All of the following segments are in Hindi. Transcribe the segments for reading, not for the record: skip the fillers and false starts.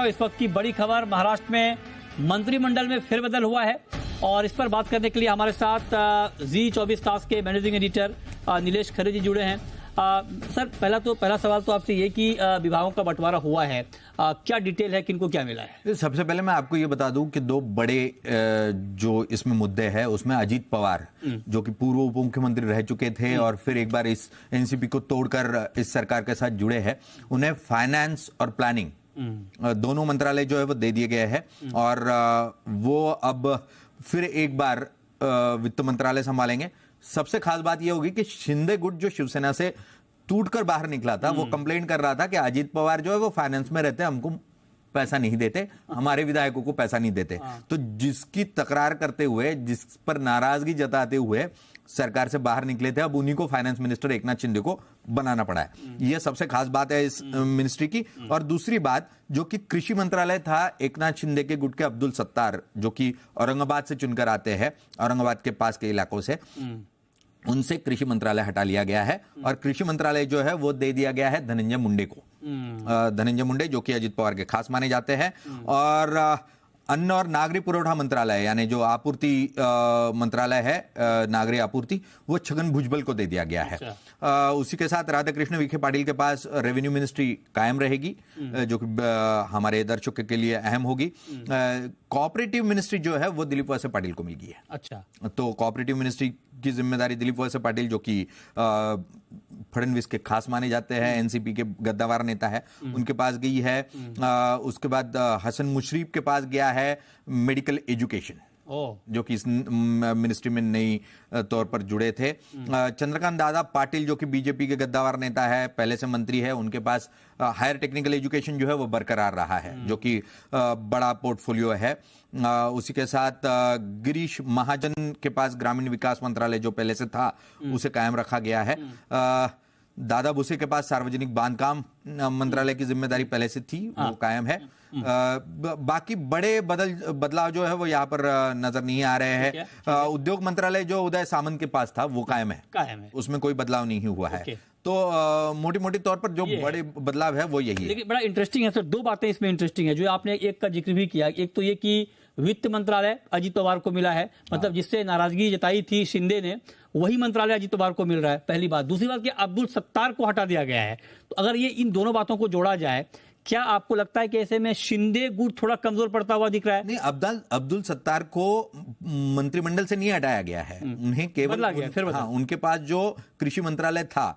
इस वक्त की बड़ी खबर, महाराष्ट्र में मंत्रिमंडल में फेरबदल हुआ है और इस पर बात करने के लिए हमारे साथ जी24 टास्क के मैनेजिंग एडिटर नीलेश खरे जी जुड़े हैं। सर, पहला सवाल तो आपसे ये कि विभागों का बंटवारा हुआ है, क्या डिटेल है, किनको क्या मिला है? सबसे पहले मैं आपको ये बता दूं कि दो बड़े जो इसमें मुद्दे हैं उसमें अजीत पवार जो कि पूर्व उप मुख्यमंत्री रह चुके थे और फिर एक बार इस एनसीपी को तोड़कर इस सरकार के साथ जुड़े हैं, उन्हें फाइनेंस और प्लानिंग दोनों मंत्रालय जो है वो दे दिए गए हैं और वो अब फिर एक बार वित्त मंत्रालय संभालेंगे। सबसे खास बात यह होगी कि शिंदे गुट जो शिवसेना से टूटकर बाहर निकला था वो कंप्लेंट कर रहा था कि अजीत पवार जो है वो फाइनेंस में रहते हैं, हमको पैसा नहीं देते, हमारे विधायकों को पैसा नहीं देते। तो जिसकी तकरार करते हुए, जिस पर नाराजगी जताते हुए सरकार से बाहर निकले थे, अब उन्हीं को फाइनेंस मिनिस्टर एकनाथ शिंदे को बनाना पड़ा है। यह सबसे खास बात है इस मिनिस्ट्री की। और दूसरी बात, जो कि कृषि मंत्रालय था एकनाथ शिंदे के गुट के अब्दुल सत्तार, जो कि औरंगाबाद से चुनकर आते हैं, औरंगाबाद के पास के इलाकों से, उनसे कृषि मंत्रालय हटा लिया गया है और कृषि मंत्रालय जो है वो दे दिया गया है धनंजय मुंडे को। धनंजय मुंडे जो कि अजित पवार के खास माने जाते हैं। और अन्न और नागरिक पुरवठा मंत्रालय यानी जो आपूर्ति मंत्रालय है, नागरिक आपूर्ति, वो छगन भुजबल को दे दिया गया है। उसी के साथ राधाकृष्ण विखे पाटिल के पास रेवेन्यू मिनिस्ट्री कायम रहेगी, जो कि हमारे दर्शकों के लिए अहम होगी। कोऑपरेटिव मिनिस्ट्री जो है वो दिलीप वळसे पाटिल को मिल गई है। अच्छा, तो कोऑपरेटिव मिनिस्ट्री की जिम्मेदारी दिलीप वळसे पाटिल, जो कि फडणवीस के खास माने जाते हैं, एनसीपी के गद्दावार नेता है, उनके पास गई है। उसके बाद हसन मुशरीफ के पास गया है मेडिकल एजुकेशन, जो कि इस मिनिस्ट्री में नई तौर पर जुड़े थे। चंद्रकांत दादा पाटिल जो कि बीजेपी के गद्दावार नेता है, पहले से मंत्री है, उनके पास हायर टेक्निकल एजुकेशन जो है वो बरकरार रहा है, जो कि बड़ा पोर्टफोलियो है। उसी के साथ गिरीश महाजन के पास ग्रामीण विकास मंत्रालय जो पहले से था उसे कायम रखा गया है। दादा भुसे के पास सार्वजनिक बांधकाम मंत्रालय की जिम्मेदारी पहले से थी, वो कायम है। बाकी बड़े बदलाव जो है वो यहाँ पर नजर नहीं आ रहे हैं। उद्योग मंत्रालय जो उदय सामंत के पास था वो कायम है, उसमें कोई बदलाव नहीं हुआ है। तो मोटी मोटी तौर पर जो बड़े बदलाव है वो यही है। लेकिन बड़ा इंटरेस्टिंग है सर, दो बातें इसमें इंटरेस्टिंग है जो आपने एक का जिक्र भी किया। एक तो ये कि वित्त मंत्रालय अजीत पवार को मिला है, मतलब जिससे नाराजगी जताई थी शिंदे ने, वही मंत्रालय अजीत पवार को मिल रहा है, पहली बात। दूसरी बात कि अब्दुल सत्तार को हटा दिया गया है। तो अगर ये इन दोनों बातों को जोड़ा जाए, क्या आपको लगता है कि ऐसे में शिंदे गुट थोड़ा कमजोर पड़ता हुआ दिख रहा है? नहीं, अब्दुल सत्तार को मंत्रिमंडल से नहीं हटाया गया है, उन्हें केवल उनके पास जो कृषि मंत्रालय था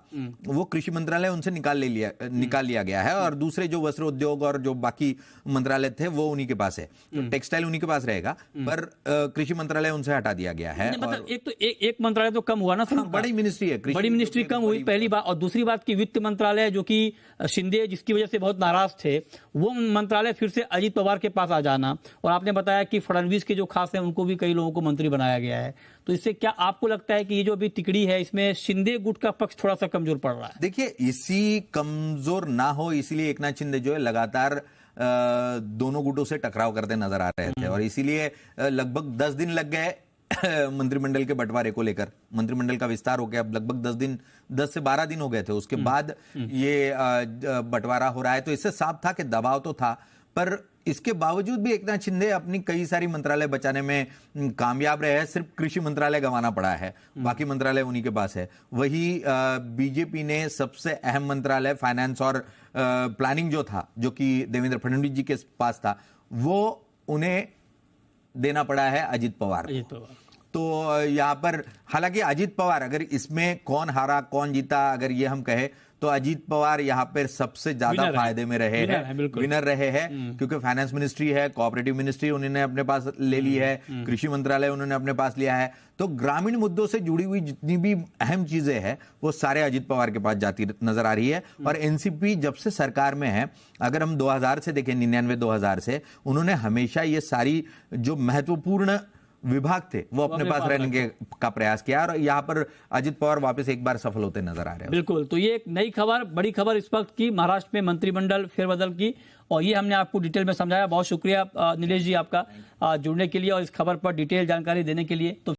वो कृषि मंत्रालय उनसे निकाल लिया गया है और दूसरे जो वस्त्र उद्योग और जो बाकी मंत्रालय थे वो उन्हीं के पास है। तो टेक्सटाइल उन्हीं के पास रहेगा, पर कृषि मंत्रालय उनसे हटा दिया गया है। मतलब एक मंत्रालय तो कम हुआ ना सर, बड़ी मिनिस्ट्री है, बड़ी मिनिस्ट्री कम हुई, पहली बात। और दूसरी बात की वित्त मंत्रालय जो कि शिंदे जिसकी वजह से बहुत नाराज थे, वो मंत्रालय फिर से अजीत पवार के पास आ जाना, और आपने बताया कि फडणवीस के जो खास हैं उनको भी कई लोगों को मंत्री बनाया गया है। तो इससे क्या आपको लगता है कि ये जो अभी तिकड़ी है इसमें शिंदे गुट का पक्ष थोड़ा सा कमजोर पड़ रहा है? देखिए, इसी कमजोर ना हो इसीलिए एकनाथ शिंदे जो है लगातार दोनों गुटों से टकराव करते नजर आ रहे थे और इसीलिए लगभग 10 दिन लग गए मंत्रिमंडल के बंटवारे को लेकर। मंत्रिमंडल का विस्तार हो गया, अब लगभग 10 से 12 दिन हो गए थे, उसके बाद ये बंटवारा हो रहा है। तो इससे साफ था कि दबाव तो था, पर इसके बावजूद भी एकनाथ शिंदे अपनी कई सारी मंत्रालय बचाने में कामयाब रहे हैं। सिर्फ कृषि मंत्रालय गंवाना पड़ा है, बाकी मंत्रालय उन्हीं के पास है। वही बीजेपी ने सबसे अहम मंत्रालय फाइनेंस और प्लानिंग जो था, जो कि देवेंद्र फडणवीस जी के पास था, वो उन्हें देना पड़ा है अजीत पवार को। तो यहां पर हालांकि अजीत पवार, अगर इसमें कौन हारा कौन जीता अगर ये हम कहे, तो अजीत पवार यहां पर सबसे ज्यादा फायदे में रहे हैं, विनर रहे हैं, क्योंकि फाइनेंस मिनिस्ट्री है, कोऑपरेटिव मिनिस्ट्री उन्होंने अपने पास ले ली है, कृषि मंत्रालय उन्होंने अपने पास लिया है। तो ग्रामीण मुद्दों से जुड़ी हुई जितनी भी अहम चीजें हैं वो सारे अजीत पवार के पास जाती नजर आ रही है। और एनसीपी जब से सरकार में है, अगर हम 2000 से देखें, 99-2000 से, उन्होंने हमेशा ये सारी जो महत्वपूर्ण विभाग थे वो अपने पास रहने का प्रयास किया और यहाँ पर अजित पवार वापस एक बार सफल होते नजर आ रहे हैं। बिल्कुल, तो ये एक नई खबर, बड़ी खबर इस वक्त की महाराष्ट्र में मंत्रिमंडल फेरबदल की, और ये हमने आपको डिटेल में समझाया। बहुत शुक्रिया नीलेश जी आपका जुड़ने के लिए और इस खबर पर डिटेल जानकारी देने के लिए। तो